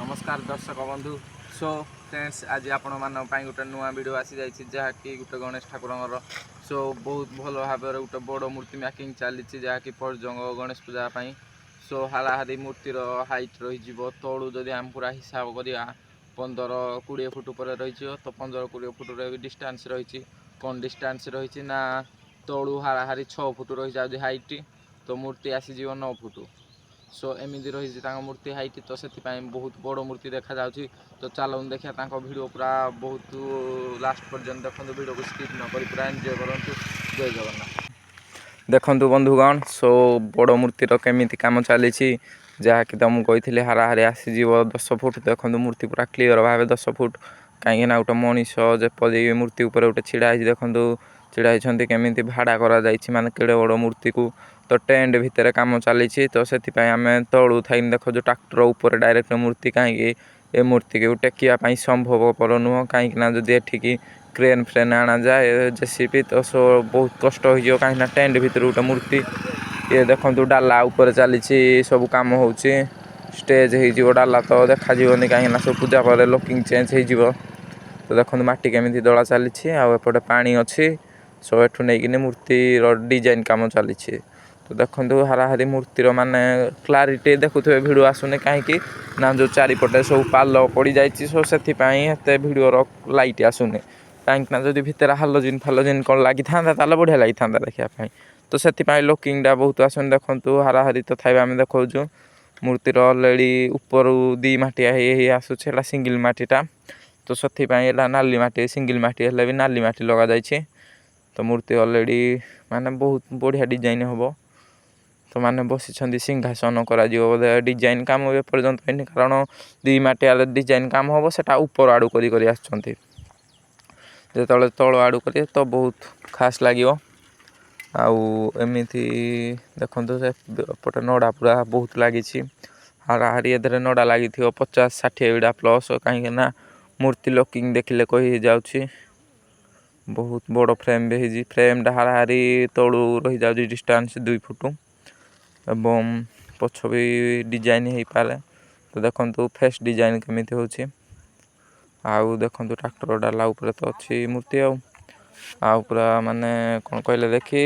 नमस्कार दर्शक बंधु। सो फ्रेंड्स आज आपण गोटे नुआ वीडियो आसी जाइए जहाँकि गोटे गणेश ठाकुर सो बहुत भल भाव गोटे बड़ मूर्ति मेकिंग चली जहाँकि पर्जंग गणेश पूजा सो हाराहारी मूर्तिर हाइट रही तलू जदि आम पूरा हिसाब करा 15-20 फुट पर रही तो 15-20 फुट डिस्टेंस रही कौन डिस्टेंस रही ना तलू हाराहारी 6 फुट रही जाए हाइट तो मूर्ति आसीज 9 फुट। सो एमती रही मूर्ति हाइट तो से बहुत बड़ मूर्ति देखा जाउछि। तो चलो देखिए वीडियो पूरा बहुत लास्ट पर्यंत देखो वीडियो को स्किप न करी पूरा एंजॉय करूँ। जय जगन्नाथ। देखु बंधुगण सो बड़ मूर्तिर केमिति काम चली जहाँकि तो मुझे कही हाराहारी आसीज 10 फुट। देखो मूर्ति पूरा क्लीयर भाव 10 फुट कहीं गोटे मनीष जपरी मूर्ति उपर गोटे छिड़ा देखो छिड़ा केमी भाड़ा करा माने केड़े बड़ मूर्ति को तो टेंट भितर काम चली तो से आम तलू थी देख जो ट्रैक्टर ऊपर डायरेक्ट मूर्ति कहीं ए मूर्ति को टेकिया संभवपर नुह कहीं जदि एठिकी क्रेन फ्रेन आना जाए जेसीबी तो सो बहुत कष्ट हो कहीं टेंट भितर गोटे मूर्ति ये देखो डाला ऊपर चली सब कम हो स्टेज हो डाला तो देखा कहीं सब पूजा पर लुकिंग चेंज हो तो देखो माटी केमी दला चली आउटे पानी अच्छी सो एठू नहीं मूर्ति डिजाइन कम चली तो देखो हाराहारी मूर्तिर माने क्लारिटी देखुए भिडियो आसुनी कहीं ना जो चारिपटे सब पाल पड़ जाए सो से भिडियो लाइट आसुनी कहीं जब भितर हालोजिन फालोजिन कौन लगी था बढ़िया लगी था देखापी तो से लुकिंगटा बहुत आसुनी देखो हाराहारी तो थाई आम देखो मूर्तिर अलरेडी ऊपर दी मटिया आसूला सिंगल मटीटा तो से नाली मटी सिंगल मटी हेल्ले भी नाली मटी लगा जाइए तो मूर्ति अलरेडी माने बहुत बढ़िया डिजाइन हम तो मैंने बसी सिंहासन कर डिजाइन कम एपर्यंत है कारण दी मटिया डिजाइन कम हम से ऊपर आड़ू कर जो तल आड़ू कर तो बहुत खास लगे आमती देखो पटे नड़ा पूरा बहुत लगी हाराहारी एधे नड़ा लगी 50-60 विड़ा प्लस कहीं मूर्ति लुकिंग देखिले कही जाऊँगी बहुत बड़ फ्रेम भी फ्रेम हाराहारी तलू रही जाऊँगी डिस्टेंस 2 फुट एवं पछ भी डिजाइन हो पारे तो देखो फेस डिजाइन केमी हो देखो ट्रैक्टर डाला ऊपर तो अच्छी मूर्ति आउ पूरा माने कौन कहले देखी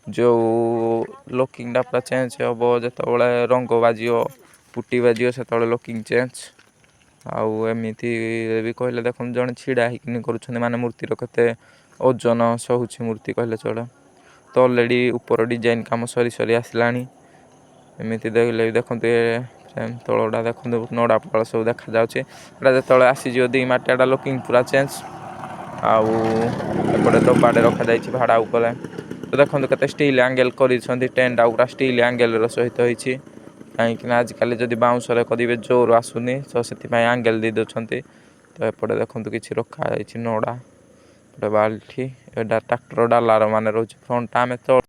जो लुकिंगटा पूरा चेंज हम जो रंग बाजी पुटी बाजी से लुकिंग चेंज आमती भी कहले देख जड़े छिड़ा कर माने मूर्तिर केते ओजन सहूची मूर्ति कहले चले तो अलरेडी ऊपर डिजाइन कम सरी सरी आसलानी एमती देखले देखो फ्रेम तलटा देखो नड़ा पड़ा सब देखा जाऊँगी जो आसीज दी मटियाटा लुकिंग पूरा चेंज आउटे डब्बाटे रखा जाइए भाड़ा उपर तो देखो के स्टील एंगल कर टेंट पूरा स्टील एंगल सहित होती कहीं आजिकल जब बाउंसरे करेंगे जोर आसुनी तो से एंगल दे दौरान तो एपटे देखो कि रखा नड़ा गोटे बाल्टी ट्रैक्टर डालार मान रोज फ्रंट आम तो